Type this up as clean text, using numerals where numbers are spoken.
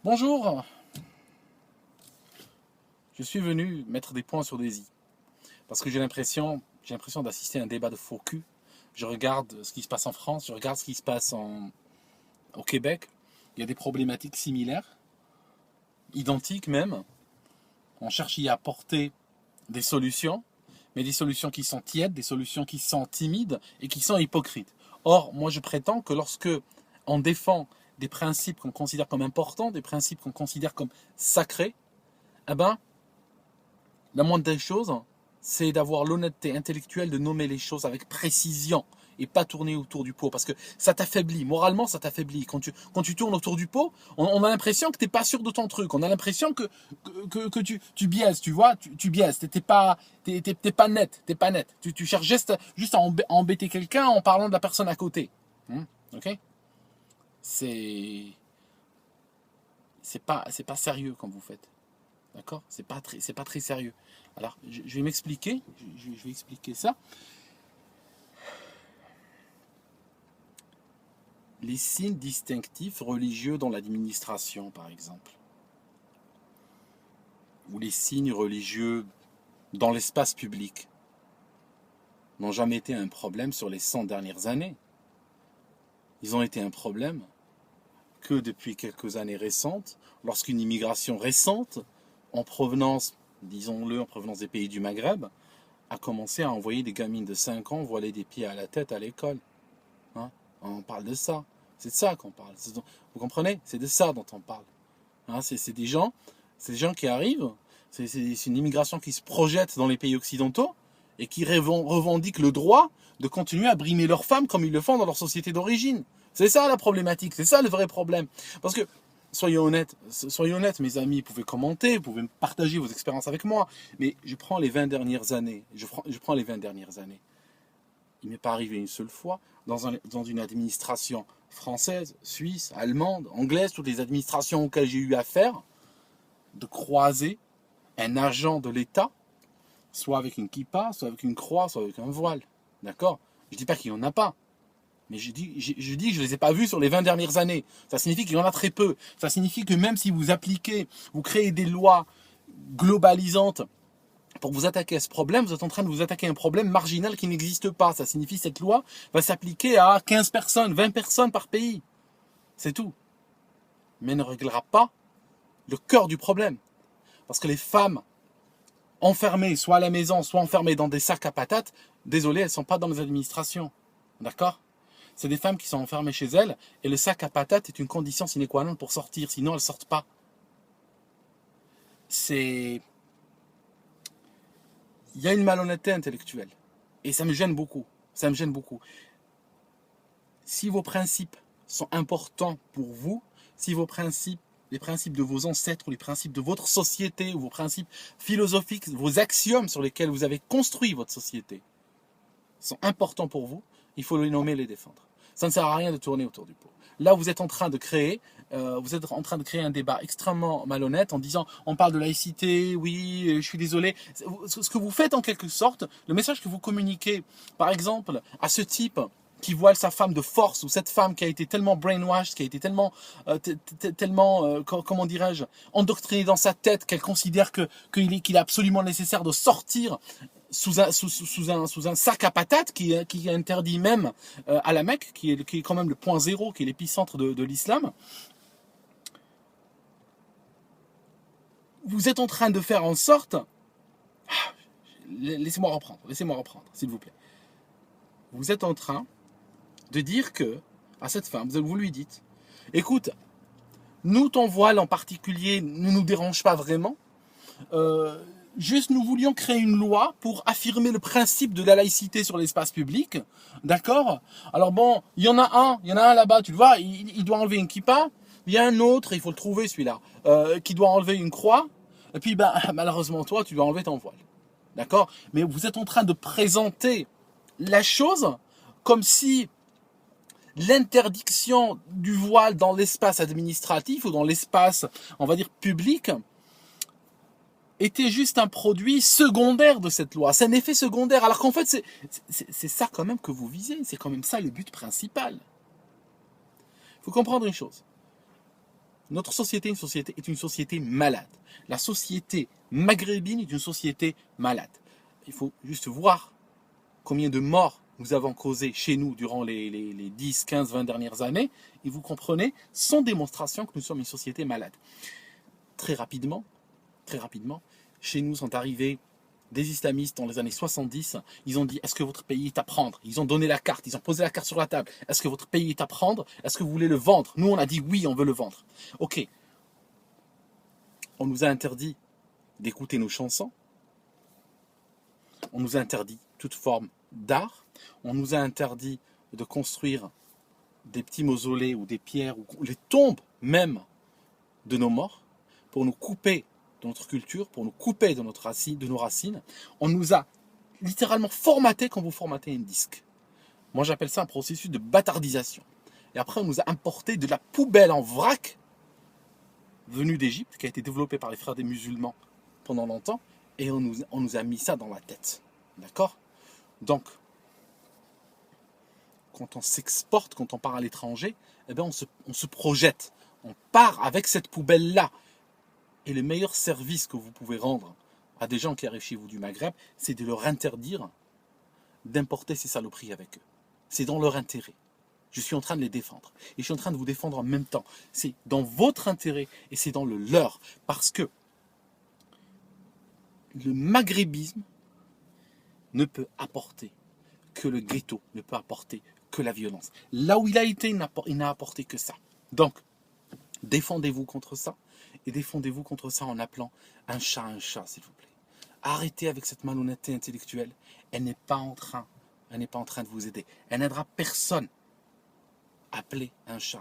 Bonjour, je suis venu mettre des points sur des i. Parce que j'ai l'impression d'assister à un débat de faux cul. Je regarde ce qui se passe en France, je regarde ce qui se passe au Québec. Il y a des problématiques similaires, identiques même. On cherche à y apporter des solutions, mais des solutions qui sont tièdes, des solutions qui sont timides et qui sont hypocrites. Or, moi je prétends que lorsque on défend des principes qu'on considère comme importants, des principes qu'on considère comme sacrés, eh ben, la moindre des choses, c'est d'avoir l'honnêteté intellectuelle de nommer les choses avec précision et pas tourner autour du pot. Parce que ça t'affaiblit, moralement ça t'affaiblit. Quand tu tournes autour du pot, on a l'impression que tu n'es pas sûr de ton truc. On a l'impression que tu biaises, tu vois, tu biaises. T'es pas net, t'es pas net. Tu cherches juste à embêter quelqu'un en parlant de la personne à côté. Ok. C'est c'est pas sérieux comme vous faites. D'accord. C'est pas très sérieux. Alors, je vais m'expliquer. Je vais expliquer ça. Les signes distinctifs religieux dans l'administration, par exemple, ou les signes religieux dans l'espace public, n'ont jamais été un problème sur les 100 dernières années. Ils ont été un problème que depuis quelques années récentes, lorsqu'une immigration récente, en provenance, disons-le, en provenance des pays du Maghreb, a commencé à envoyer des gamines de 5 ans voilées des pieds à la tête à l'école. Hein. On parle de ça. C'est de ça qu'on parle. Vous comprenez? C'est de ça dont on parle. Hein, c'est des gens qui arrivent. C'est une immigration qui se projette dans les pays occidentaux et qui revendiquent le droit de continuer à brimer leurs femmes comme ils le font dans leur société d'origine. C'est ça la problématique. C'est ça le vrai problème. Parce que, soyons honnêtes, mes amis, vous pouvez commenter, vous pouvez partager vos expériences avec moi. Mais je prends les 20 dernières années. Je prends les 20 dernières années. Il ne m'est pas arrivé une seule fois dans une administration française, suisse, allemande, anglaise, toutes les administrations auxquelles j'ai eu affaire, de croiser un agent de l'État, soit avec une kippa, soit avec une croix, soit avec un voile. D'accord? Je ne dis pas qu'il n'y en a pas. Mais je dis que je ne les ai pas vus sur les 20 dernières années. Ça signifie qu'il y en a très peu. Ça signifie que même si vous créez des lois globalisantes pour vous attaquer à ce problème, vous êtes en train de vous attaquer à un problème marginal qui n'existe pas. Ça signifie que cette loi va s'appliquer à 15 personnes, 20 personnes par pays. C'est tout. Mais elle ne réglera pas le cœur du problème. Parce que les femmes enfermées, soit à la maison, soit enfermées dans des sacs à patates, désolé, elles ne sont pas dans les administrations. D'accord? C'est des femmes qui sont enfermées chez elles, et le sac à patates est une condition sine qua non pour sortir, sinon elles ne sortent pas. Il y a une malhonnêteté intellectuelle. Et ça me gêne beaucoup. Ça me gêne beaucoup. Si vos principes sont importants pour vous, si les principes de vos ancêtres, ou les principes de votre société, ou vos principes philosophiques, vos axiomes sur lesquels vous avez construit votre société, sont importants pour vous, il faut les nommer et les défendre. Ça ne sert à rien de tourner autour du pot. Là, vous êtes en train de créer un débat extrêmement malhonnête en disant on parle de laïcité, oui, je suis désolé. Ce que vous faites en quelque sorte, le message que vous communiquez, par exemple, à ce type qui voile sa femme de force, ou cette femme qui a été tellement brainwashed, qui a été comment dirais-je, endoctrinée dans sa tête qu'elle considère qu'il est absolument nécessaire de sortir sous un sac à patates qui interdit même à la Mecque, qui est quand même le point zéro, qui est l'épicentre de l'islam. Vous êtes en train de faire en sorte... Laissez-moi reprendre, s'il vous plaît. Vous êtes en train de dire à cette femme, vous lui dites, écoute, nous, ton voile en particulier ne nous dérange pas vraiment. Juste, nous voulions créer une loi pour affirmer le principe de la laïcité sur l'espace public. D'accord? Alors bon, il y en a un là-bas, tu le vois, il doit enlever une kippa. Il y a un autre, il faut le trouver celui-là, qui doit enlever une croix. Et puis, malheureusement, toi, tu dois enlever ton voile. D'accord? Mais vous êtes en train de présenter la chose comme si l'interdiction du voile dans l'espace administratif ou dans l'espace, on va dire, public, était juste un produit secondaire de cette loi. C'est un effet secondaire. Alors qu'en fait, c'est ça quand même que vous visez. C'est quand même ça le but principal. Il faut comprendre une chose. Notre société est une société malade. La société maghrébine est une société malade. Il faut juste voir combien de morts nous avons causé chez nous durant les 10, 15, 20 dernières années, et vous comprenez, sans démonstration que nous sommes une société malade. Très rapidement, chez nous sont arrivés des islamistes dans les années 70, ils ont dit, est-ce que votre pays est à prendre? Ils ont donné la carte, ils ont posé la carte sur la table. Est-ce que votre pays est à prendre? Est-ce que vous voulez le vendre? Nous, on a dit oui, on veut le vendre. Ok. On nous a interdit d'écouter nos chansons. On nous a interdit toute forme d'art. On nous a interdit de construire des petits mausolées ou des pierres ou les tombes même de nos morts pour nous couper de notre culture, pour nous couper de nos racines. On nous a littéralement formaté comme vous formatez un disque. Moi, j'appelle ça un processus de bâtardisation. Et après, on nous a importé de la poubelle en vrac venue d'Égypte, qui a été développée par les frères des musulmans pendant longtemps, et on nous a mis ça dans la tête. D'accord? Donc, quand on s'exporte, quand on part à l'étranger, eh bien on se projette. On part avec cette poubelle-là. Et le meilleur service que vous pouvez rendre à des gens qui arrivent chez vous du Maghreb, c'est de leur interdire d'importer ces saloperies avec eux. C'est dans leur intérêt. Je suis en train de les défendre. Et je suis en train de vous défendre en même temps. C'est dans votre intérêt et c'est dans le leur. Parce que le maghrébisme ne peut apporter que le ghetto, ne peut apporter que la violence. Là où il a été, il n'a apporté que ça. Donc, défendez-vous contre ça. Et défendez-vous contre ça en appelant un chat, s'il vous plaît. Arrêtez avec cette malhonnêteté intellectuelle. Elle n'est pas en train de vous aider. Elle n'aidera personne. Appelez un chat.